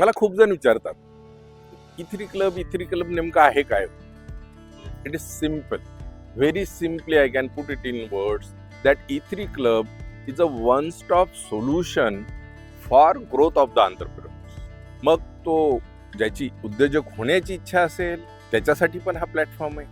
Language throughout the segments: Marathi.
मला खूप जण विचारतात इथरी क्लब नेमका आहे काय? It is simple, very simply I can put it in words that इथरी club is a one stop solution for growth of the entrepreneurs. मग तो ज्याची उद्योजक होण्याची इच्छा असेल त्याच्यासाठी पण हा प्लॅटफॉर्म आहे.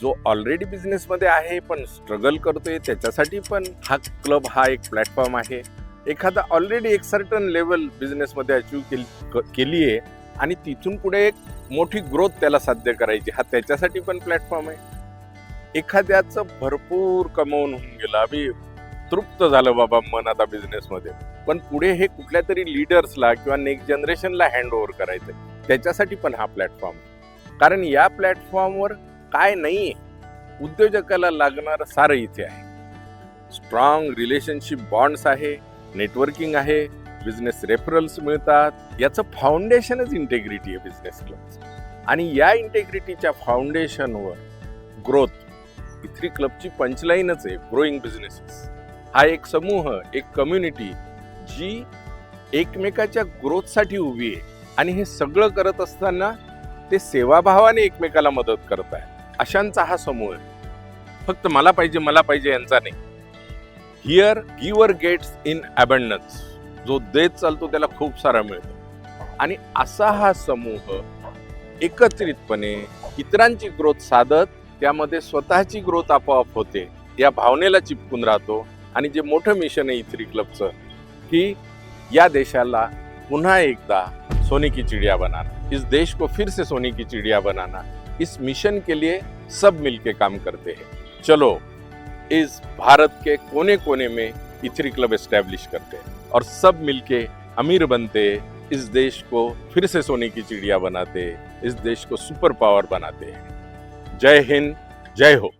जो ऑलरेडी बिझनेसमध्ये आहे पण स्ट्रगल करतोय त्याच्यासाठी पण हा क्लब हा एक प्लॅटफॉर्म आहे. एखादा ऑलरेडी एक सर्टन लेवल बिझनेसमध्ये अचीव्ह केली आहे आणि तिथून पुढे एक मोठी ग्रोथ त्याला साध्य करायची, हा त्याच्यासाठी पण प्लॅटफॉर्म आहे. एखाद्याचं भरपूर कमवून होऊन गेलं, आम्ही तृप्त झालं बाबा मन आता बिझनेसमध्ये, पण पुढे हे कुठल्या तरी लीडर्सला किंवा नेक्स्ट जनरेशनला हँड ओव्हर करायचंय, त्याच्यासाठी पण हा प्लॅटफॉर्म. कारण या प्लॅटफॉर्मवर काय नाहीये, उद्योजकाला लागणार सारं इथे आहे. स्ट्रॉंग रिलेशनशिप बॉन्ड्स आहे, नेटवर्किंग आहे, बिझनेस रेफरल्स मिळतात. याचं फाउंडेशनच इंटेग्रिटी आहे बिझनेस क्लबचं. आणि या इंटेग्रिटीच्या फाउंडेशनवर ग्रोथ, इथरी क्लबची पंचलाईनच आहे, ग्रोईंग बिझनेसेस. हा एक समूह, एक कम्युनिटी जी एकमेकाच्या ग्रोथसाठी उभी आहे आणि हे सगळं करत असताना ते सेवाभावाने एकमेकाला मदत करत आहे. अशांचा हा समूह आहे. फक्त मला पाहिजे यांचा नाही. Here giver gets in abundance. जो देत चालतो त्याला खूप सारा मिळतो. आणि असा हा समूह एकत्रितपणे इतरांची ग्रोथ साधत त्यामध्ये स्वतःची ग्रोथ आपोआप होते, या भावनेला चिपकून राहतो. आणि जे मोठं मिशन आहे इथरी क्लबचं, की या देशाला पुन्हा एकदा सोने की चिड़िया बनाना, इस देश को फिर से सोने की चिड़िया बनाना, इस मिशन के लिए सब मिलके काम करते हैं. चलो इस भारत के कोने कोने में इथरी क्लब एस्टैब्लिश करते हैं और सब मिलके अमीर बनते, इस देश को फिर से सोने की चिड़िया बनाते, इस देश को सुपर पावर बनाते हैं. जय हिंद, जय हो.